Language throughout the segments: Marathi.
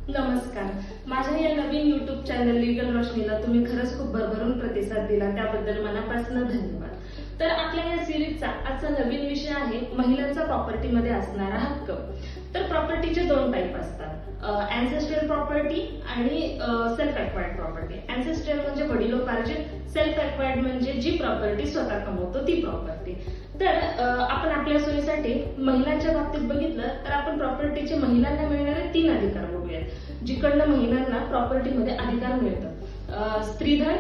नमस्कार. माझ्या या नवीन YouTube चॅनल लीगल रोशनीला तुम्ही खरंच खूप भरभरून प्रतिसाद दिला, त्याबद्दल मनापासून धन्यवाद. तर आपल्या या सिरीजचा आजचा नवीन विषय आहे महिलांचा प्रॉपर्टीमध्ये असणारा हक्क. तर प्रॉपर्टीचे दोन टाईप असतात, अँसेस्ट्रल प्रॉपर्टी आणि सेल्फ एक्वायर्ड प्रॉपर्टी. अँसेस्ट्रल म्हणजे वडिलोपार्जित, सेल्फ एक्वायर्ड म्हणजे जी प्रॉपर्टी स्वतः कमवतो ती प्रॉपर्टी. तर आपण आपल्या सोयीसाठी महिलांच्या बाबतीत बघितलं तर आपण प्रॉपर्टीचे महिलांना मिळणारे 3 अधिकार बघूयात, जिकडनं महिलांना प्रॉपर्टीमध्ये अधिकार मिळतात. स्त्रीधन,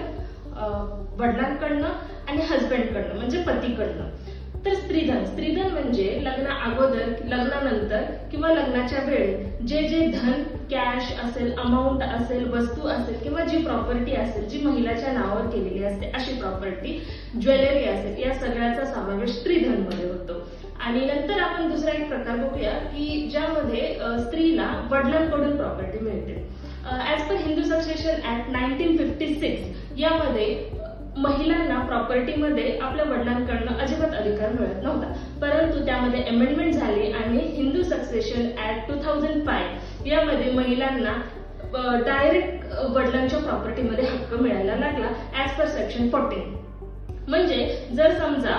वडिलांकडनं आणि हजबंडकडनं म्हणजे पतीकडनं. तर स्त्रीधन म्हणजे लग्ना अगोदर, लग्नानंतर किंवा लग्नाच्या वेळी जे जे धन, कॅश असेल, अमाऊंट असेल, वस्तू असेल किंवा जी प्रॉपर्टी असेल जी महिलाच्या नावावर केलेली असते अशी प्रॉपर्टी, ज्वेलरी असेल, या सगळ्याचा समावेश स्त्रीधन मध्ये होतो. आणि नंतर आपण दुसरा एक प्रकार बघूया की ज्यामध्ये स्त्रीला वडिलांकडून प्रॉपर्टी मिळते. As per Hindu succession act 1956 यामध्ये महिलांना प्रॉपर्टीमध्ये आपल्या वडिलांकडनं अजिबात अधिकार मिळत नव्हता, परंतु त्यामध्ये अमेंडमेंट झाली आणि हिंदू सक्सेशन ऍक्ट 2005 यामध्ये महिलांना डायरेक्ट वडिलांच्या प्रॉपर्टीमध्ये हक्क मिळायला लागला ऍज पर सेक्शन 14. म्हणजे जर समजा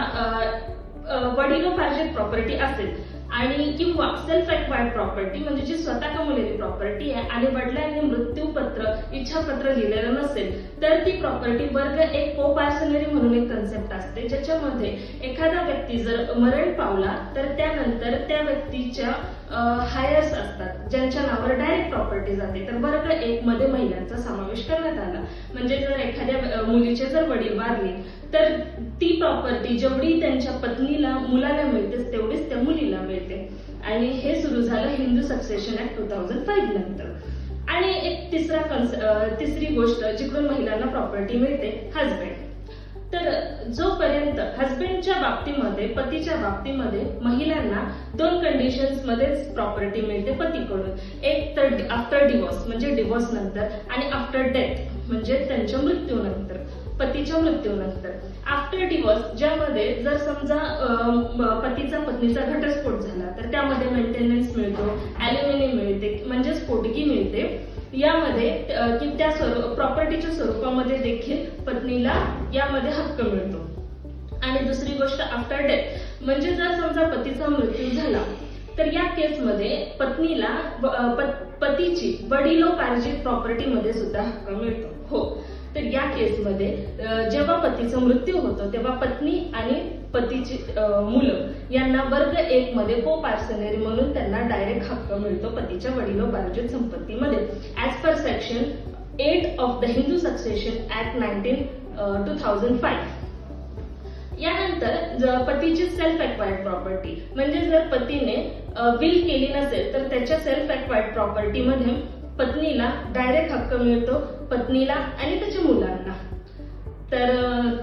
वडिलोपार्जित प्रॉपर्टी असेल आणि किंवा सेल्फ एक्वायर्ड प्रॉपर्टी म्हणजे जी स्वतः कमवलेली प्रॉपर्टी आहे आणि वडिलांनी मृत्यूपत्र, इच्छापत्र लिहिलेलं नसेल तर ती प्रॉपर्टी वर्ग 1 को पार्सनरी म्हणून एक कन्सेप्ट असते, ज्याच्यामध्ये एखादा व्यक्ती जर मरण पावला तर त्यानंतर त्या व्यक्तीच्या हायर्स असतात ज्यांच्या नावावर डायरेक्ट प्रॉपर्टी जाते. तर वर्ग 1 मध्ये महिलांचा समावेश करण्यात आला. म्हणजे जर एखाद्या मुलीचे जर वडील वारले तर ती प्रॉपर्टी जेवढी त्यांच्या पत्नीला, मुलाला मिळते तेवढीच त्या मुलीला मिळते. आणि हे सुरू झालं हिंदू सक्सेशन ऍक्ट 2005 नंतर. आणि एक तिसरी गोष्ट जिकडून महिलांना प्रॉपर्टी मिळते, हजबंड. तर जोपर्यंत हजबंडच्या बाबतीमध्ये, पतीच्या बाबतीमध्ये महिलांना 2 कंडिशन्स मध्येच प्रॉपर्टी मिळते पतीकडून. एक तर आफ्टर डिवोर्स म्हणजे डिवोर्स नंतर, आणि आफ्टर डेथ म्हणजे त्यांच्या मृत्यूनंतर, पतीच्या मृत्यूनंतर. आफ्टर डिवोर्स ज्यामध्ये जर समजा पतीचा पत्नीचा घटस्फोट झाला तर त्यामध्ये मेंटेनन्स मिळतो, अॅल्युमिनी मिळते म्हणजे स्फोटकी मिळते. यामध्ये की त्या प्रॉपर्टीच्या स्वरूपामध्ये देखील पत्नीला यामध्ये हक्क मिळतो. आणि दुसरी गोष्ट आफ्टर डेथ म्हणजे जर समजा पतीचा मृत्यू झाला तर या केसमध्ये पत्नीला पतीची वडिलोपार्जित प्रॉपर्टीमध्ये सुद्धा हक्क मिळतो. हो, तर या केसमध्ये जेव्हा पतीचा मृत्यू होतो तेव्हा पत्नी आणि पतीची मुलं यांना वर्ग 1 मध्ये को पार्सनरी म्हणून त्यांना डायरेक्ट हक्क मिळतो पतीच्या वडिलोपार्जित संपत्तीमध्ये as per section 8 of the Hindu succession act 2005. यानंतर पतीची सेल्फ एक्वायर्ड प्रॉपर्टी म्हणजे जर पतीने विल केली नसेल तर त्याच्या सेल्फ एक्वायर्ड प्रॉपर्टीमध्ये पत्नीला डायरेक्ट हक्क मिळतो, पत्नीला आणि त्याच्या मुलांना. तर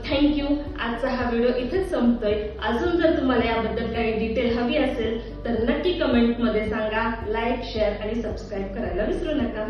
थँक्यू. आजचा हा व्हिडिओ इथेच संपतोय. अजून जर तुम्हाला याबद्दल काही डिटेल हवी असेल तर नक्की कमेंटमध्ये सांगा. लाईक, शेअर आणि सबस्क्राईब करायला विसरू नका.